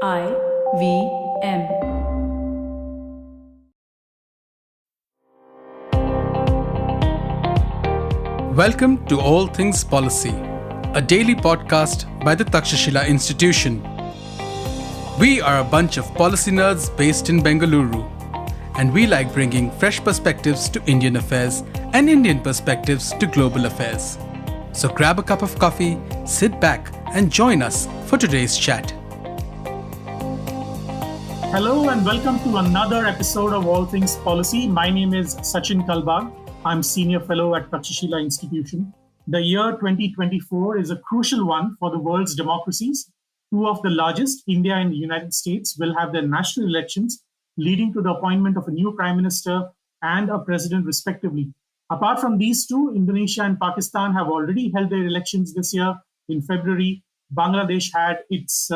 IVM. Welcome to All Things Policy, a daily podcast by the Takshashila Institution. We are a bunch of policy nerds based in Bengaluru, and we like bringing fresh perspectives to Indian affairs and Indian perspectives to global affairs. So grab a cup of coffee, sit back, and join us for today's chat. Hello and welcome to another episode of All Things Policy. My name is Sachin Kalbag. I'm Senior Fellow at Takshashila Institution. The year 2024 is a crucial one for the world's democracies. Two of the largest, India and the United States, will have their national elections, leading to the appointment of a new Prime Minister and a President, respectively. Apart from these two, Indonesia and Pakistan have already held their elections this year in February. Bangladesh had its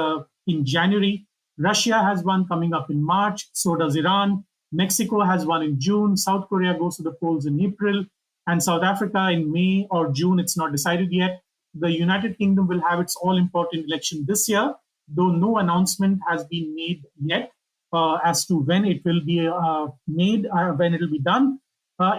in January. Russia has one coming up in March, so does Iran. Mexico has one in June. South Korea goes to the polls in April. And South Africa in May or June, it's not decided yet. The United Kingdom will have its all-important election this year, though no announcement has been made yet as to when it will be made, when it will be done.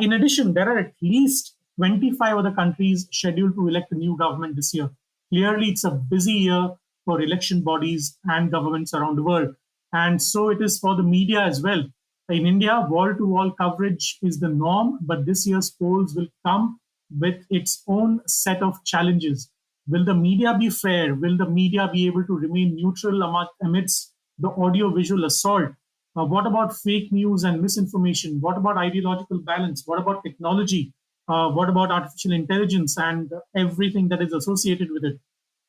In addition, there are at least 25 other countries scheduled to elect a new government this year. Clearly, it's a busy year for election bodies and governments around the world. And so it is for the media as well. In India, wall-to-wall coverage is the norm, but this year's polls will come with its own set of challenges. Will the media be fair? Will the media be able to remain neutral amidst the audio-visual assault? What about fake news and misinformation? What about ideological balance? What about technology? What about artificial intelligence and everything that is associated with it?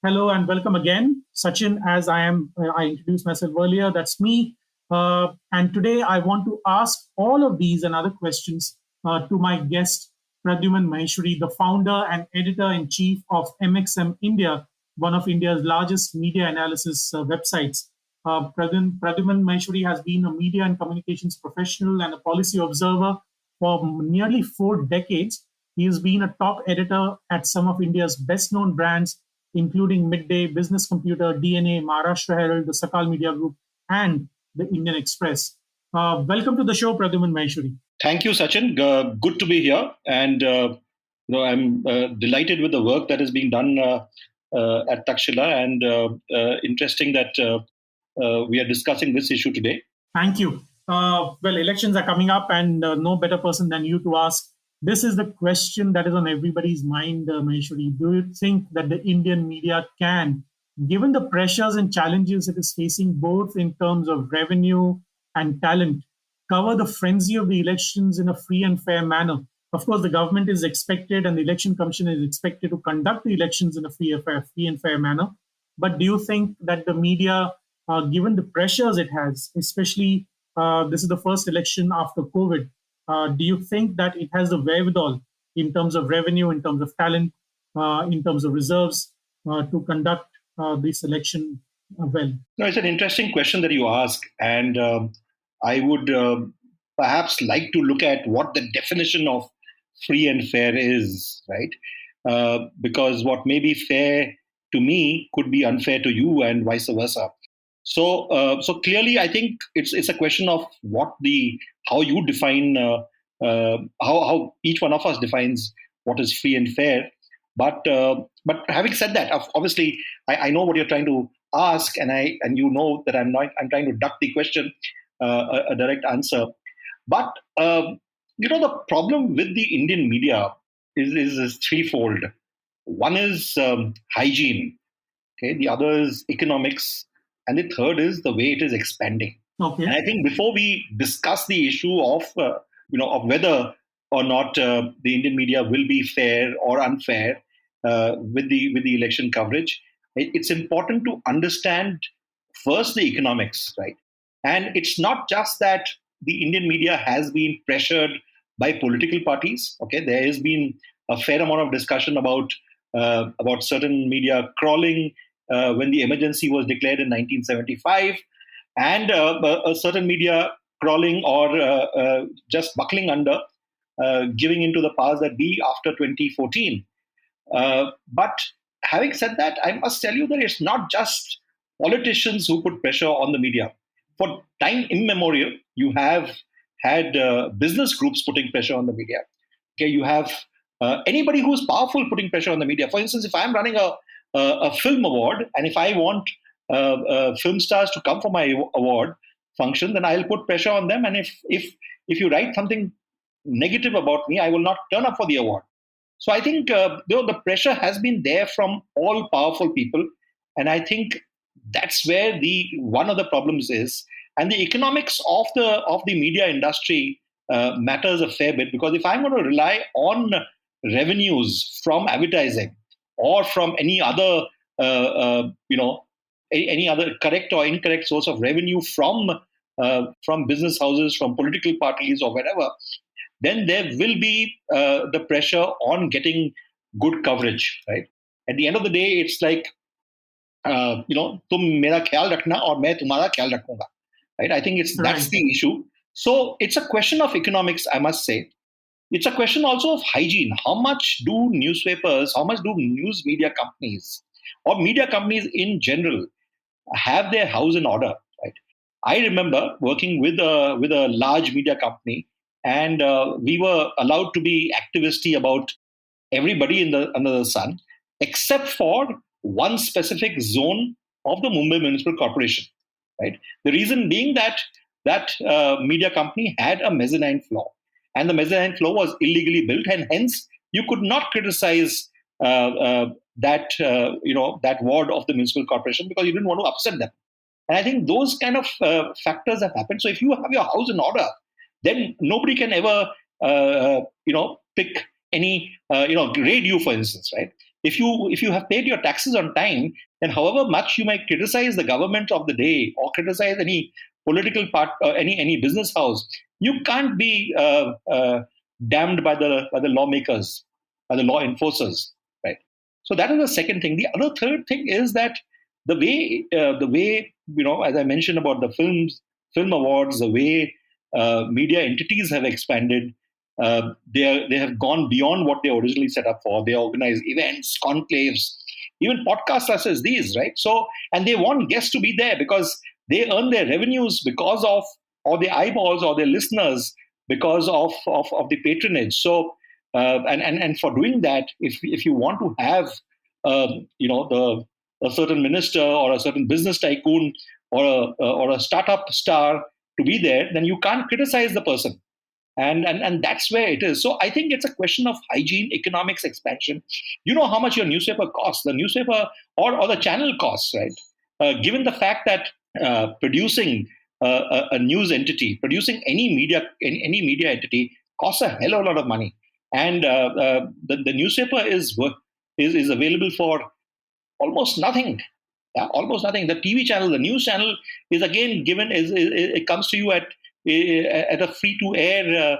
Hello and welcome again. Sachin, as I introduced myself earlier, that's me. And today I want to ask all of these and other questions to my guest, Pradyuman Maheshwari, the founder and editor-in-chief of MXM India, one of India's largest media analysis websites. Pradyuman Maheshwari has been a media and communications professional and a policy observer for nearly 4 decades. He has been a top editor at some of India's best-known brands, including Midday, Business Computer, DNA, Maharashtra Herald, the Sakal Media Group, and the Indian Express. Welcome to the show, Pradyuman Maheshwari. Thank you, Sachin. Good to be here. And I'm delighted with the work that is being done at Takshila, and interesting that we are discussing this issue today. Thank you. Well, elections are coming up, and no better person than you to ask. This is the question that is on everybody's mind, Maheshwari. Do you think that the Indian media can, given the pressures and challenges it is facing both in terms of revenue and talent, cover the frenzy of the elections in a free and fair manner? Of course, the government is expected and the election commission is expected to conduct the elections in a free and fair manner. But do you think that the media, given the pressures it has, especially this is the first election after COVID, do you think that it has the wherewithal in terms of revenue, in terms of talent, in terms of reserves to conduct this election well? No, it's an interesting question that you ask. And I would perhaps like to look at what the definition of free and fair is, right? Because what may be fair to me could be unfair to you and vice versa. So clearly, I think it's a question of how you define how each one of us defines what is free and fair. But having said that, obviously, I know what you're trying to ask, and you know that I'm trying to duck the question, a direct answer. But the problem with the Indian media is threefold. One is hygiene. Okay, the other is economics. And the third is the way it is expanding. Okay. And I think before we discuss the issue of whether or not the Indian media will be fair or unfair with the election coverage, it's important to understand first the economics, right? And it's not just that the Indian media has been pressured by political parties. Okay, there has been a fair amount of discussion about certain media crawling when the emergency was declared in 1975, and a certain media crawling or just buckling under, giving into the powers that be after 2014. But having said that, I must tell you that it's not just politicians who put pressure on the media. For time immemorial, you have had business groups putting pressure on the media. Okay, you have anybody who's powerful putting pressure on the media. For instance, if I'm running a film award, and if I want film stars to come for my award function, then I'll put pressure on them. And if you write something negative about me, I will not turn up for the award. So I think the pressure has been there from all powerful people, and I think that's where the one of the problems is. And the economics of the media industry matters a fair bit, because if I'm going to rely on revenues from advertising or from any other any other correct or incorrect source of revenue from business houses, from political parties or wherever, then there will be the pressure on getting good coverage, right? At the end of the day, it's like, तुम मेरा ख्याल रखना और मैं तुम्हारा ख्याल रखूंगा, right? I think that's the issue. So it's a question of economics, I must say. It's a question also of hygiene. How much do newspapers, how much do news media companies or media companies in general have their house in order, right? I remember working with a large media company, and we were allowed to be activisty about everybody under the sun, except for one specific zone of the Mumbai Municipal Corporation, right? The reason being that media company had a mezzanine floor, and the mezzanine floor was illegally built, and hence you could not criticize that ward of the municipal corporation, because you didn't want to upset them. And I think those kind of factors have happened. So if you have your house in order, then nobody can ever pick any grade you, for instance, right? If you have paid your taxes on time, then however much you might criticize the government of the day or criticize any political part, any business house, you can't be damned by the lawmakers, by the law enforcers, right? So that is the second thing. The third thing is that the way as I mentioned about the film awards, the way media entities have expanded, they have gone beyond what they originally set up for. They organize events, conclaves, even podcasts such as these, right? So, and they want guests to be there because they earn their revenues because of, or their eyeballs or their listeners because of the patronage. So, and for doing that, if you want to have a certain minister or a certain business tycoon or a startup star to be there, then you can't criticize the person. And that's where it is. So I think it's a question of hygiene, economics, expansion. You know how much your newspaper costs, the newspaper or the channel costs, right? Given the fact that producing a news entity, producing any media entity costs a hell of a lot of money. And the newspaper is available for almost nothing. Yeah, almost nothing. The TV channel, the news channel is again given, it comes to you at a free-to-air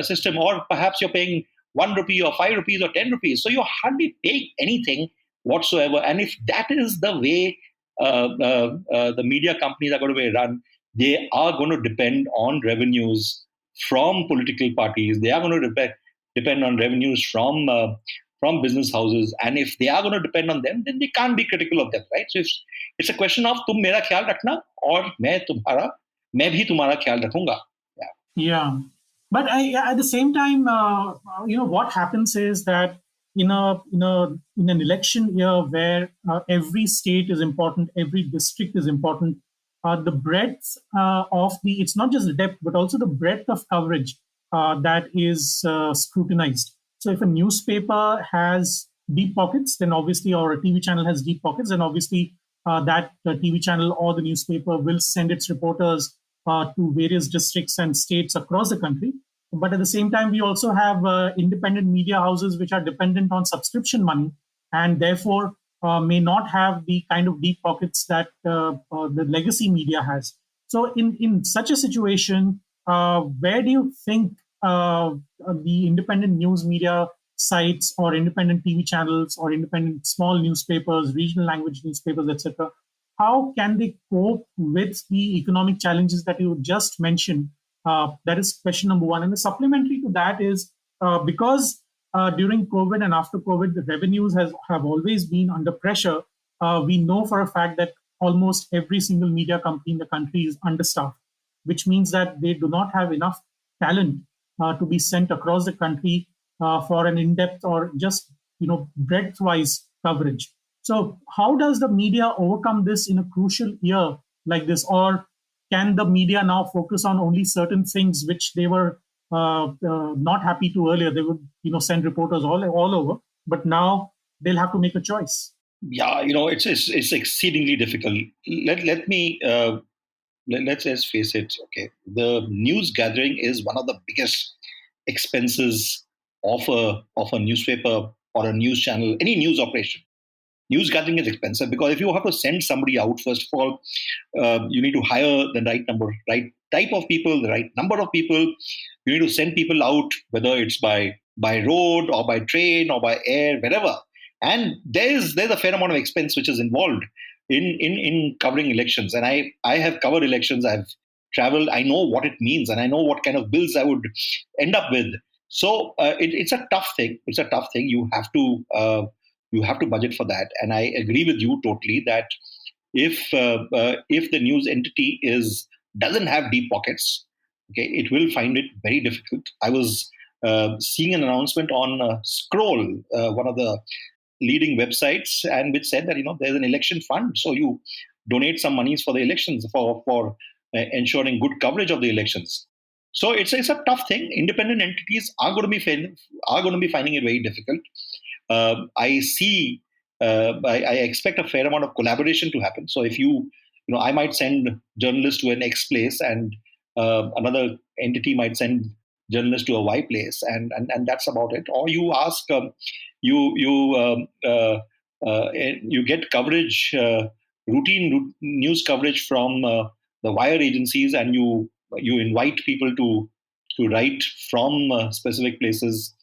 system, or perhaps you're paying 1 rupee or 5 rupees or 10 rupees. So you're hardly paying anything whatsoever. And if that is the way the media companies are going to be run, they are going to depend on revenues from political parties. They are going to depend on revenues from business houses. And if they are going to depend on them, then they can't be critical of them, right? So it's a question of tum mera ख्याल रखना और मैं भी तुम्हारा ख्याल रखूंगा. Yeah. But at the same time, what happens is that in an election year where every state is important, every district is important, the breadth it's not just the depth, but also the breadth of coverage that is scrutinized. So if a newspaper has deep pockets, then obviously, or a TV channel has deep pockets, then obviously that TV channel or the newspaper will send its reporters to various districts and states across the country. But at the same time, we also have independent media houses which are dependent on subscription money and therefore may not have the kind of deep pockets that the legacy media has. So in such a situation, where do you think the independent news media sites or independent TV channels or independent small newspapers, regional language newspapers, etc., how can they cope with the economic challenges that you just mentioned? That is question number one. And the supplementary to that is because during COVID and after COVID, the revenues have always been under pressure. We know for a fact that almost every single media company in the country is understaffed, which means that they do not have enough talent to be sent across the country for an in-depth or just breadth-wise coverage. So, how does the media overcome this in a crucial year like this, or can the media now focus on only certain things which they were not happy to earlier? They would send reporters all over, but now they'll have to make a choice. Yeah, it's exceedingly difficult. Let me let's just face it. Okay, the news gathering is one of the biggest expenses of a newspaper or a news channel, any news operation. News gathering is expensive because if you have to send somebody out, first of all, you need to hire the right type of people, the right number of people. You need to send people out, whether it's by road or by train or by air, wherever. And there's a fair amount of expense which is involved in covering elections. And I have covered elections. I've traveled. I know what it means, and I know what kind of bills I would end up with. So it's a tough thing. It's a tough thing. You have to budget for that. And I agree with you totally that if the news entity doesn't have deep pockets, okay, it will find it very difficult. I was seeing an announcement on Scroll, one of the leading websites, and which said that there's an election fund, so you donate some monies for the elections for ensuring good coverage of the elections. So it's a tough thing. Independent entities are going to be finding it very difficult. I see. I expect a fair amount of collaboration to happen. So if I might send journalists to an X place, and another entity might send journalists to a Y place, and that's about it. Or you ask, you get coverage, routine news coverage from the wire agencies, and you invite people to write from specific places,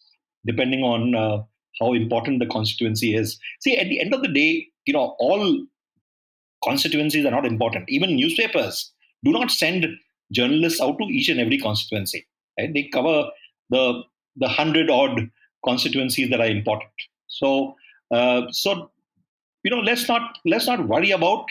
depending on how important the constituency is. See, at the end of the day, all constituencies are not important. Even newspapers do not send journalists out to each and every constituency. Right? They cover the 100 odd constituencies that are important. So let's not worry about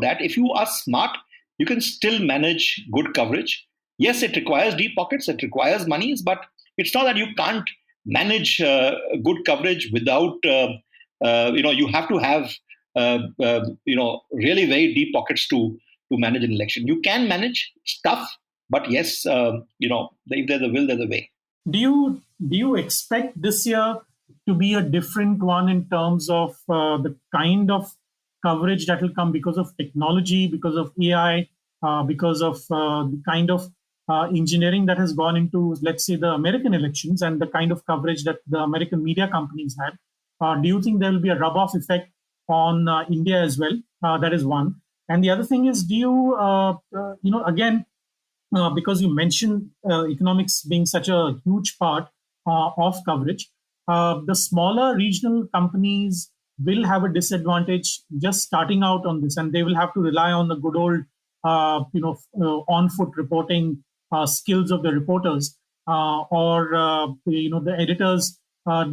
that. If you are smart, you can still manage good coverage. Yes, it requires deep pockets, it requires monies, but it's not that you can't manage good coverage without you have to have really very deep pockets to manage an election. You can manage stuff, but yes, if there's a will, there's a way. Do you expect this year to be a different one in terms of the kind of coverage that will come because of technology, because of AI, because of the kind of engineering that has gone into, let's say, the American elections and the kind of coverage that the American media companies had? Do you think there will be a rub-off effect on India as well? That is one. And the other thing is, do you, again, because you mentioned economics being such a huge part of coverage, the smaller regional companies will have a disadvantage just starting out on this, and they will have to rely on the good old, on-foot reporting skills of the reporters, or the editors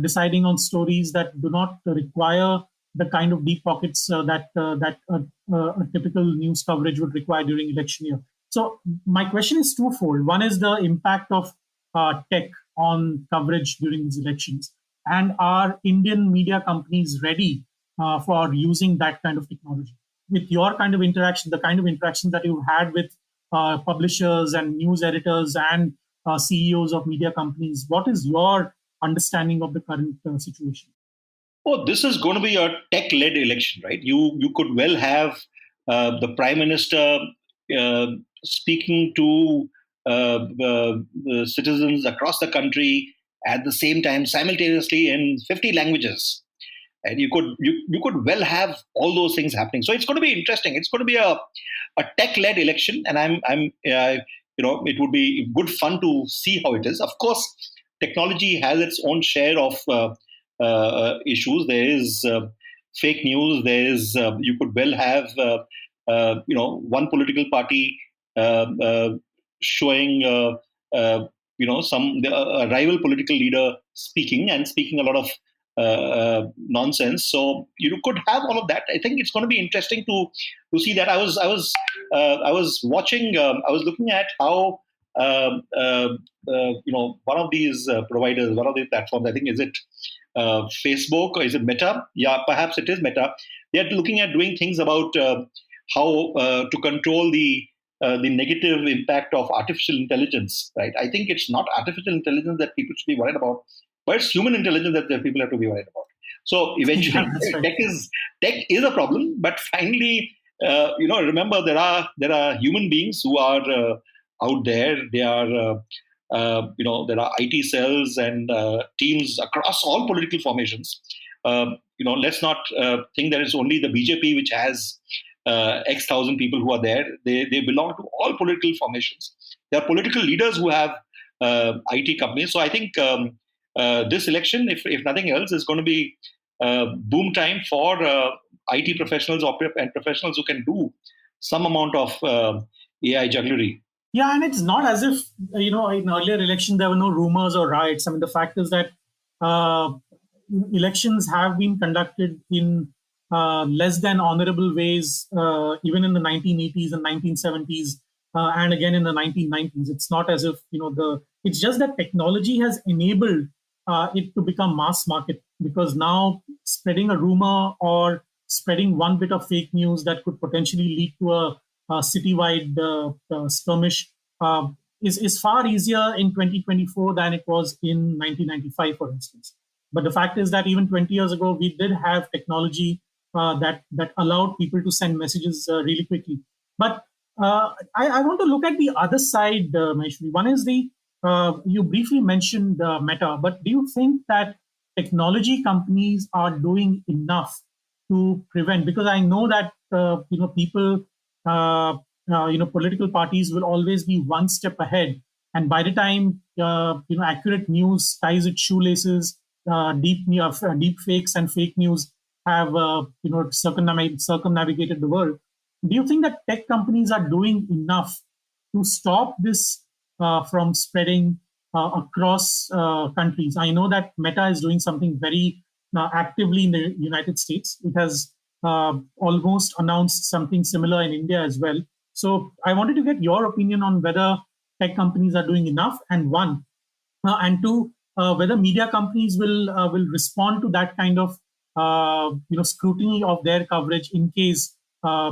deciding on stories that do not require the kind of deep pockets that a typical news coverage would require during election year. So my question is twofold. One is the impact of tech on coverage during these elections, and are Indian media companies ready for using that kind of technology? With your kind of interaction, the kind of interactions that you've had with publishers and news editors and CEOs of media companies, what is your understanding of the current situation? Oh, this is going to be a tech-led election, right? You could well have the Prime Minister speaking to the citizens across the country at the same time, simultaneously in 50 languages. And you could well have all those things happening. So it's going to be interesting. It's going to be a tech-led election, and it would be good fun to see how it is. Of course, technology has its own share of issues. There is fake news. There is you could well have one political party showing a rival political leader speaking a lot of nonsense. So you could have all of that. I think it's going to be interesting to see that. I was watching. I was looking at how one of these providers, one of these platforms. I think is it Facebook or is it Meta? Yeah, perhaps it is Meta. They are looking at doing things about how to control the negative impact of artificial intelligence. Right? I think it's not artificial intelligence that people should be worried about, but it's human intelligence that the people have to be worried about. So eventually, Yeah, that's right. tech is a problem, but finally, remember there are human beings who are out there. They are there are IT cells and teams across all political formations. Let's not think that it's only the BJP which has X thousand people who are there. They belong to all political formations. There are political leaders who have IT companies. So I think this election, if nothing else, is going to be boom time for IT professionals and professionals who can do some amount of AI jugglery. Yeah, and it's not as if, in earlier election, there were no rumors or riots. I mean, the fact is that uh, elections have been conducted in less than honorable ways, even in the 1980s and 1970s, and again in the 1990s. It's not as if, it's just that technology has enabled it to become mass market, because now spreading a rumor or spreading one bit of fake news that could potentially lead to a citywide skirmish is far easier in 2024 than it was in 1995, for instance. But the fact is that even 20 years ago, we did have technology that allowed people to send messages really quickly. But I want to look at the other side, Maheshwari. One is you briefly mentioned Meta, but do you think that technology companies are doing enough to prevent? Because I know that people, political parties will always be one step ahead, and by the time accurate news ties its shoelaces, deep fakes and fake news have circumnavigated the world. Do you think that tech companies are doing enough to stop this from spreading across countries? I know that Meta is doing something very actively in the United States. It has almost announced something similar in India as well. So I wanted to get your opinion on whether tech companies are doing enough, and and two, whether media companies will respond to that kind of scrutiny of their coverage in case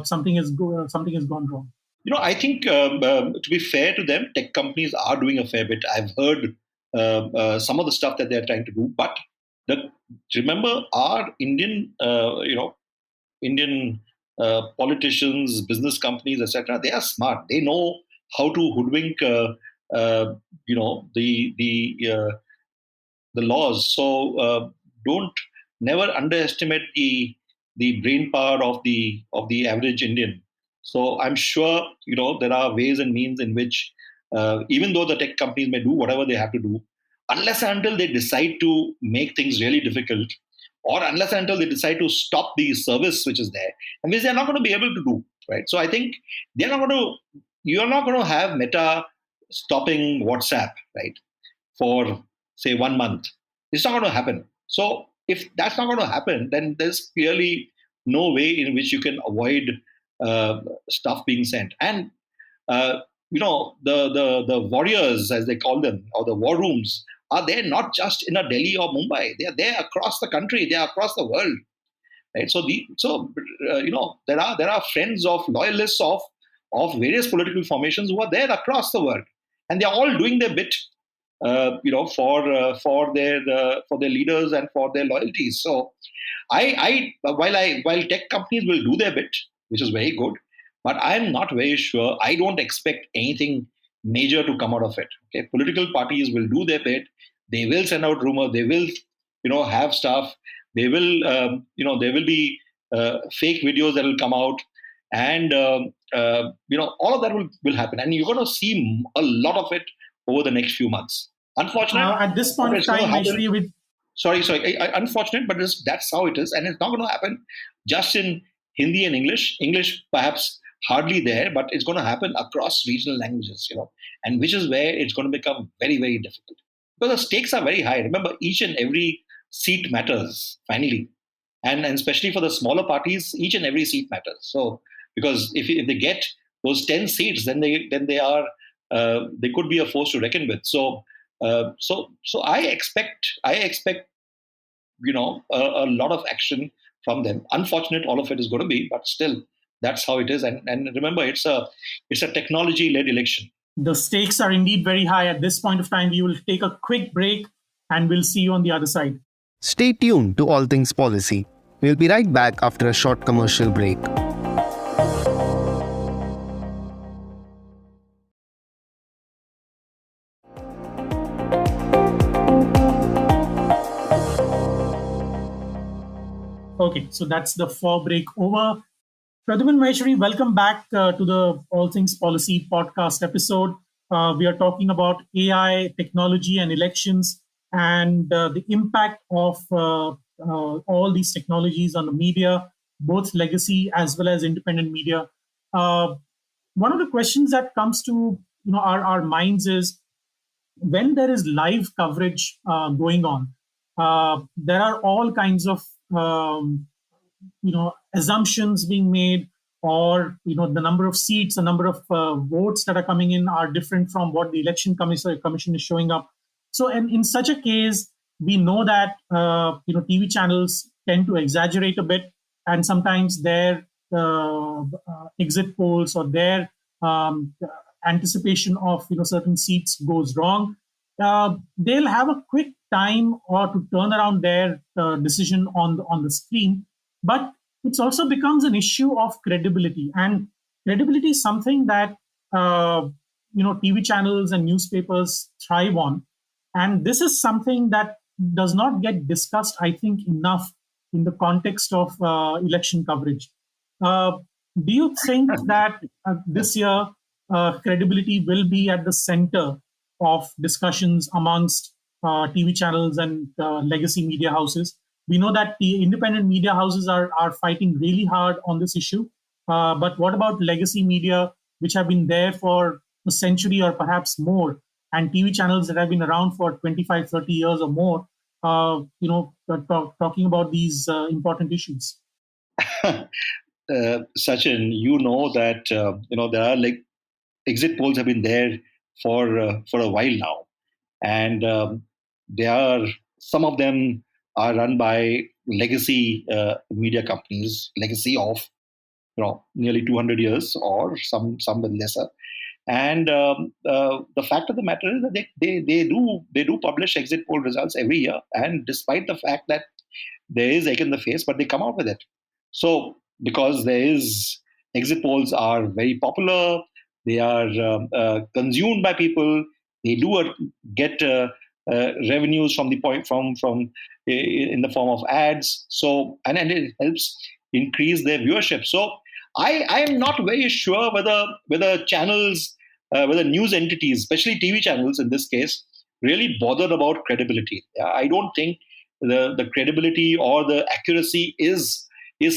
something has gone wrong. I think to be fair to them, tech companies are doing a fair bit. I've heard some of the stuff that they're trying to do, but remember, our Indian politicians, business companies, etc. They are smart. They know how to hoodwink, the laws. So don't never underestimate the brain power of the average Indian. So I'm sure there are ways and means in which even though the tech companies may do whatever they have to do, unless and until they decide to make things really difficult, or unless and until they decide to stop the service which is there, and which they're not going to be able to do, right? So I think you're not going to have Meta stopping WhatsApp, right, for say 1 month. It's not going to happen. So if that's not going to happen, then there's clearly no way in which you can avoid stuff being sent. And the warriors, as they call them, or the war rooms, are there not just in a Delhi or Mumbai. They are there across the country. They are across the world. Right? There are friends of loyalists of various political formations who are there across the world, and they are all doing their bit, for their leaders and for their loyalties. So, while tech companies will do their bit, which is very good, but I'm not very sure. I don't expect anything major to come out of it. Okay, political parties will do their bit. They will send out rumors. They will, have stuff. They will, there will be fake videos that will come out, and all of that will happen, and you're going to see a lot of it over the next few months. Unfortunate. At this point in time, actually, with sorry, unfortunate, but that's how it is, and it's not going to happen just in Hindi and English. English perhaps hardly there, but it's going to happen across regional languages, and which is where it's going to become very, very difficult because the stakes are very high. Remember, each and every seat matters finally, and especially for the smaller parties, each and every seat matters. So because if they get those 10 seats, then they could be a force to reckon with. So I expect a lot of action from them. Unfortunate, all of it is going to be, but still, that's how it is. And remember, it's a technology led election. The stakes are indeed very high at this point of time. We will take a quick break and we'll see you on the other side. Stay tuned to All Things Policy. We'll be right back after a short commercial break. Okay, so that's the 4 break over. Pradyuman Maheshwari, welcome back to the All Things Policy podcast episode. We are talking about AI, technology, and elections, and the impact of all these technologies on the media, both legacy as well as independent media. One of the questions that comes to our minds is when there is live coverage going on, there are all kinds of assumptions being made, or the number of seats, the number of votes that are coming in are different from what the election commission is showing up. So, and in such a case, we know that TV channels tend to exaggerate a bit, and sometimes their exit polls or their anticipation of certain seats goes wrong. They'll have a quick time or to turn around their decision on the screen, but it also becomes an issue of credibility, and credibility is something that TV channels and newspapers thrive on, and this is something that does not get discussed, I think, enough in the context of election coverage. Do you think that this year credibility will be at the center of discussions amongst TV channels and legacy media houses? We know that the independent media houses are fighting really hard on this issue. But what about legacy media, which have been there for a century or perhaps more, and TV channels that have been around for 25, 30 years or more, talking about these important issues? Sachin, you know that there are like exit polls have been there for a while now, and they are some of them are run by legacy media companies, legacy of nearly 200 years, or some with lesser. And the fact of the matter is that they do publish exit poll results every year, and despite the fact that there is egg in the face, but they come out with it. So because exit polls are very popular, they are consumed by people. They do get revenues from in the form of ads. So and it helps increase their viewership. So I am not very sure whether channels, whether news entities, especially TV channels in this case, really bothered about credibility. I don't think the credibility or the accuracy is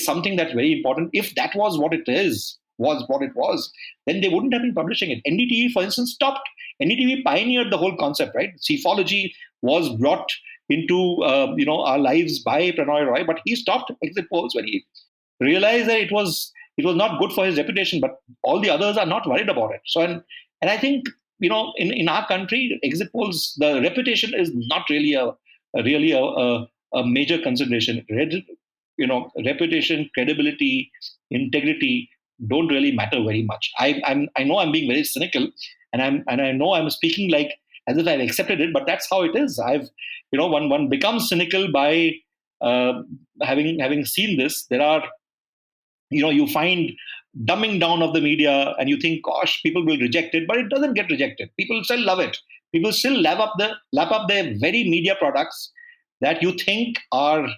something that's very important. If that was what it was, then they wouldn't have been publishing it. NDTV, for instance, stopped. NDTV pioneered the whole concept, right? Cephology was brought into our lives by Pranoy Roy, but he stopped exit polls when he realized that it was not good for his reputation. But all the others are not worried about it. So and I think in our country, exit polls, the reputation is not really a major consideration. Reputation, credibility, integrity don't really matter very much. I know I'm being very cynical, and I know I'm speaking like as if I've accepted it, but that's how it is. One becomes cynical by having seen this. There are you find dumbing down of the media, and you think, gosh, people will reject it, but it doesn't get rejected. People still love it. People still lap up their very media products that you think are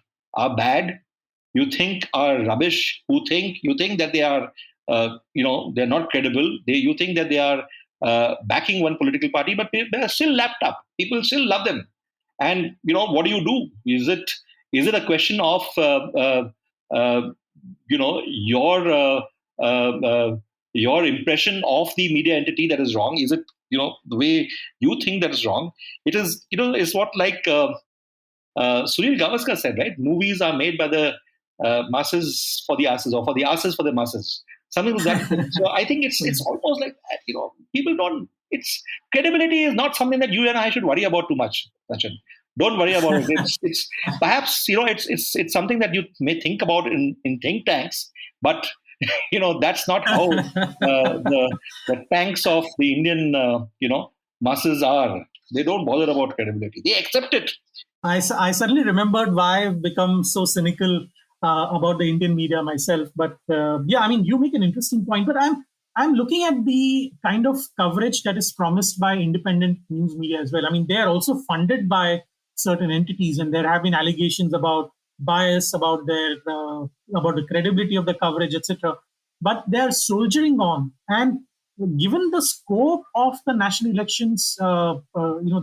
bad, you think are rubbish, you think that they are they're not credible. You think that they are backing one political party, but they're still lapped up. People still love them. And what do you do? Is it a question of your impression of the media entity that is wrong? Is it the way you think that is wrong? It is is what like Sunil Gavaskar said, right? Movies are made by the masses for the asses, or for the asses for the masses. Something like that. So I think it's almost like, people don't. It's credibility is not something that you and I should worry about too much, Sachin. Don't worry about it. It's perhaps it's something that you may think about in think tanks, but that's not how the tanks of the Indian masses are. They don't bother about credibility. They accept it. I suddenly remembered why I've become so cynical about the Indian media myself. But you make an interesting point. But I'm looking at the kind of coverage that is promised by independent news media as well. I mean, they are also funded by certain entities, and there have been allegations about bias, about the credibility of the coverage, etc. But they are soldiering on, and given the scope of the national elections,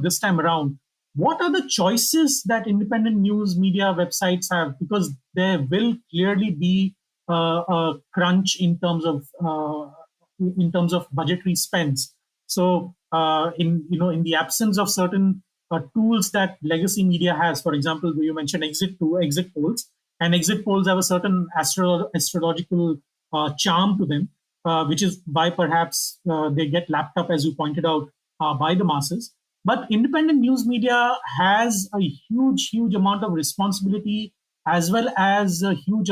this time around, what are the choices that independent news media websites have? Because there will clearly be a crunch in terms of budgetary spends. So, in the absence of certain tools that legacy media has, for example, you mentioned exit polls, and exit polls have a certain astrological charm to them, which is why perhaps they get lapped up, as you pointed out, by the masses. But independent news media has a huge amount of responsibility, as well as a huge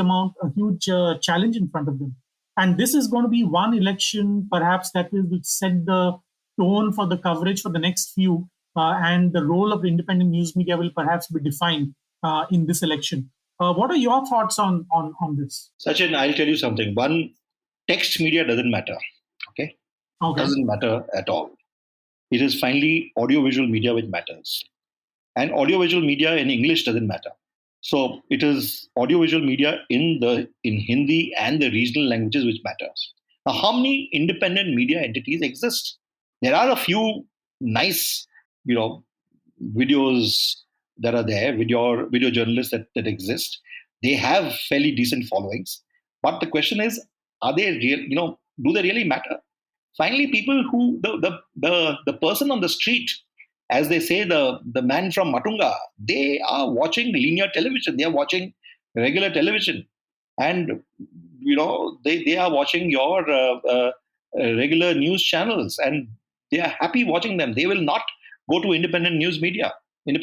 challenge in front of them. And this is going to be one election, perhaps, that will set the tone for the coverage for the next few. And the role of the independent news media will perhaps be defined in this election. What are your thoughts on this? Sachin, I'll tell you something. One, text media doesn't matter. Okay? Doesn't matter at all. It is finally audiovisual media which matters. And audiovisual media in English doesn't matter. So it is audiovisual media in Hindi and the regional languages which matters. Now, how many independent media entities exist? There are a few nice, videos that are there, video journalists that exist. They have fairly decent followings. But the question is, are they real? Do they really matter? Finally, people who the person on the street, as they say, the man from Matunga, they are watching linear television. They are watching regular television, and they are watching your regular news channels, and they are happy watching them. They will not go to independent news media, even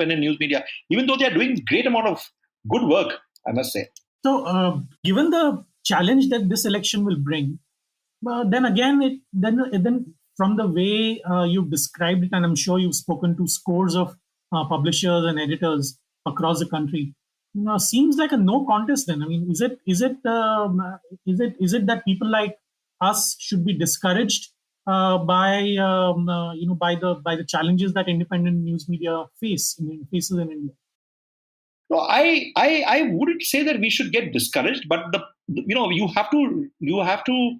though they are doing great amount of good work, I must say. So, given the challenge that this election will bring, then again, then from the way you've described it, and I'm sure you've spoken to scores of publishers and editors across the country, seems like a no contest. Then, I mean, is it that people like us should be discouraged by the challenges that independent news media faces in India? No, I wouldn't say that we should get discouraged, but you have to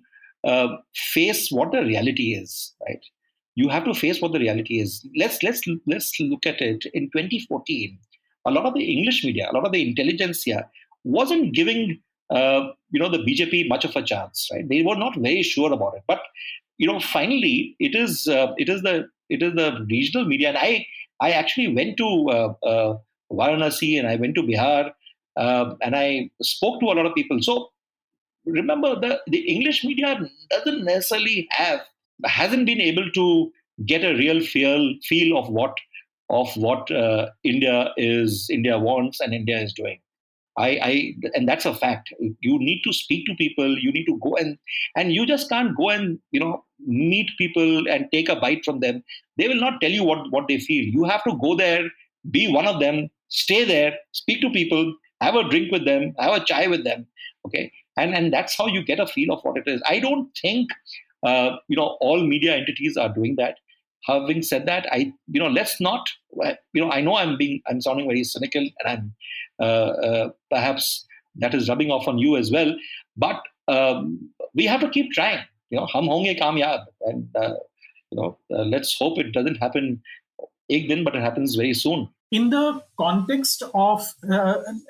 face what the reality is, right? You have to face what the reality is. Let's look at it. In 2014, a lot of the English media, a lot of the intelligentsia wasn't giving the BJP much of a chance, right? They were not very sure about it. But finally, it is the regional media, and I actually went to Varanasi, and I went to Bihar, and I spoke to a lot of people. So remember, the English media hasn't been able to get a real feel of what India wants and India is doing. And that's a fact. You need to speak to people. You need to go and you just can't go and meet people and take a bite from them. They will not tell you what they feel. You have to go there, be one of them, stay there, speak to people, have a drink with them, have a chai with them. Okay, and that's how you get a feel of what it is. I don't think all media entities are doing that. Having said that, let's not. I know I'm sounding very cynical, and I'm perhaps that is rubbing off on you as well. But we have to keep trying. Hum honge kamyab, and let's hope it doesn't happen ek din, but it happens very soon. In the context of,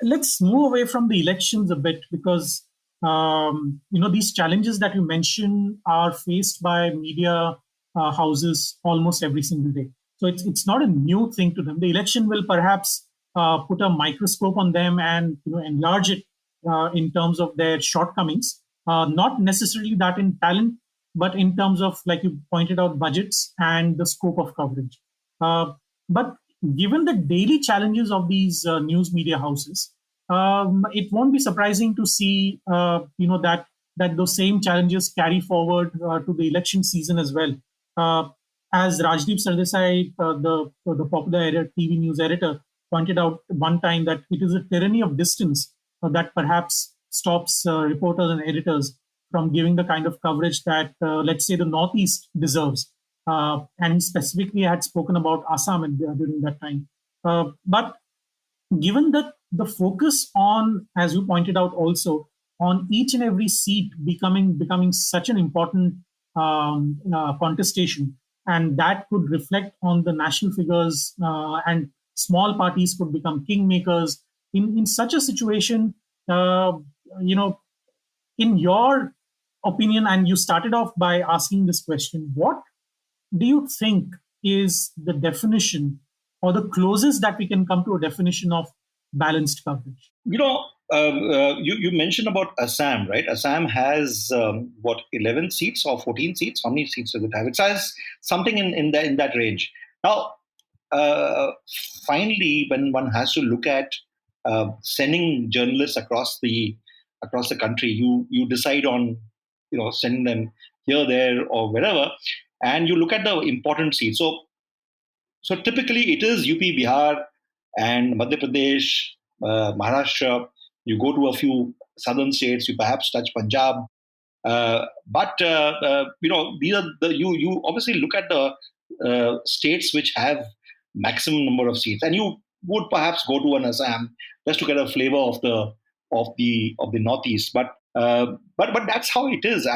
let's move away from the elections a bit, because these challenges that you mentioned are faced by media houses almost every single day. So it's not a new thing to them. The election will perhaps put a microscope on them and enlarge it in terms of their shortcomings. Not necessarily that in talent, but in terms of, like you pointed out, budgets and the scope of coverage. But given the daily challenges of these news media houses, it won't be surprising to see, that those same challenges carry forward to the election season as well. As Rajdeep Sardesai, the popular TV news editor, pointed out one time, that it is a tyranny of distance that perhaps stops reporters and editors from giving the kind of coverage that, let's say, the Northeast deserves. And specifically, I had spoken about Assam during that time. But given that the focus on, as you pointed out also, on each and every seat becoming such an important contestation, and that could reflect on the national figures, and small parties could become kingmakers. In such a situation, in your opinion, and you started off by asking this question, what do you think is the definition, or the closest that we can come to a definition of balanced coverage? You mentioned about Assam, right? Assam has 11 seats or 14 seats? How many seats does it have? It has something in that range. Now, finally, when one has to look at sending journalists across the country, you decide on sending them here, there, or wherever, and you look at the important seats. So typically it is UP, Bihar, and Madhya Pradesh, Maharashtra. You go to a few southern states, you perhaps touch Punjab. But these are you obviously look at the states which have maximum number of seats, and you would perhaps go to an Assam just to get a flavor of the Northeast. But that's how it is.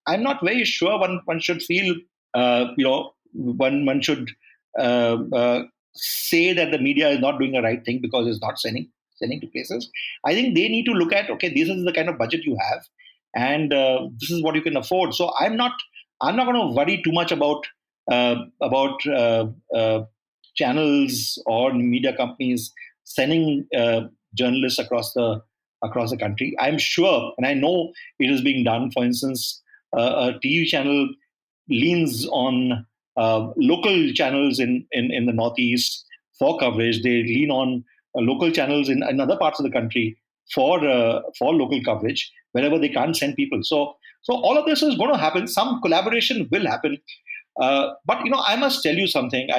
I'm not very sure one should feel one should say that the media is not doing the right thing because it's not sending to places. I think they need to look at, okay, this is the kind of budget you have, and this is what you can afford. So I'm not going to worry too much about channels or media companies sending journalists across the country. I'm sure, and I know it is being done. For instance, a TV channel leans on local channels in the Northeast for coverage. They lean on local channels in other parts of the country for local coverage wherever they can't send people. So all of this is going to happen. Some collaboration will happen. But I must tell you something.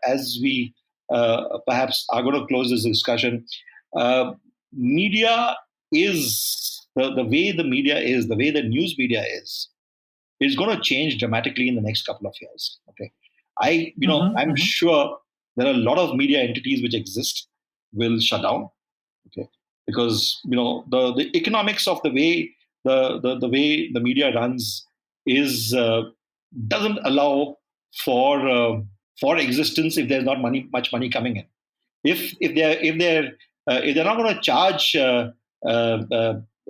As we perhaps are going to close this discussion, media is the way the media is, the way the news media is going to change dramatically in the next couple of years. Okay, I'm sure there are a lot of media entities which exist will shut down. Okay, because the economics of the way the way the media runs is doesn't allow for existence if there's not much money coming in. If they're not going to charge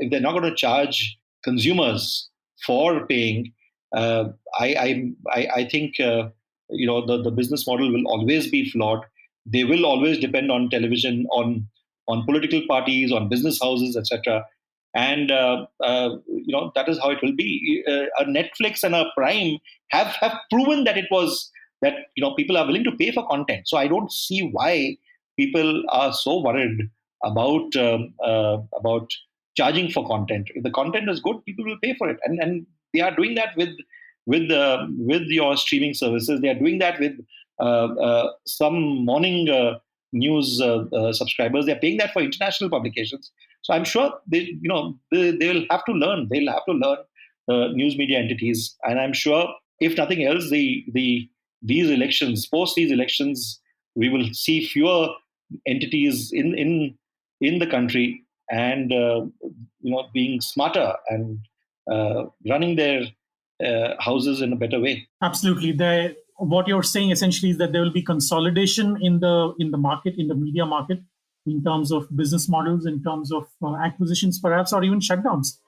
if they're not going to charge consumers for paying, I think the business model will always be flawed. They will always depend on television, on political parties, on business houses, etc. And that is how it will be. A Netflix and a Prime have proven that people are willing to pay for content. So I don't see why people are so worried about charging for content. If the content is good, people will pay for it, and they are doing that with your streaming services. They are doing that with some morning news subscribers. They are paying that for international publications. So I'm sure they will have to learn. They'll have to learn news media entities, and I'm sure if nothing else, these elections, we will see fewer entities in the country, and being smarter and running their houses in a better way. Absolutely. What you're saying essentially is that there will be consolidation in the market, in the media market, in terms of business models, in terms of acquisitions, perhaps, or even shutdowns.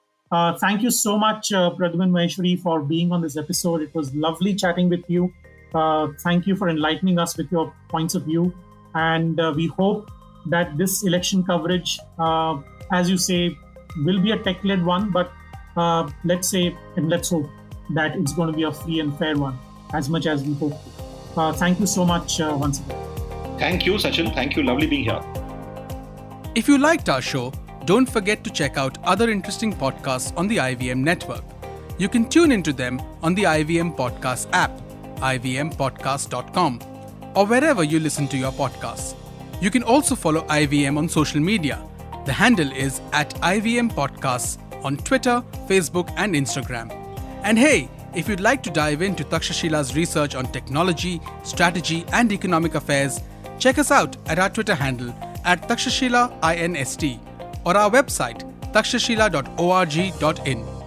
Thank you so much, Pradyuman Maheshwari, for being on this episode. It was lovely chatting with you. Thank you for enlightening us with your points of view. And we hope that this election coverage, as you say, will be a tech-led one, but let's say and let's hope that it's going to be a free and fair one, as much as we hope. Thank you so much once again. Thank you, Sachin. Thank you. Lovely being here. If you liked our show, don't forget to check out other interesting podcasts on the IVM network. You can tune into them on the IVM Podcast app, ivmpodcast.com, or wherever you listen to your podcasts. You can also follow IVM on social media. The handle is @IVM Podcasts on Twitter, Facebook, and Instagram. And hey, if you'd like to dive into Takshashila's research on technology, strategy, and economic affairs, check us out at our Twitter handle @TakshashilaINST or our website takshashila.org.in.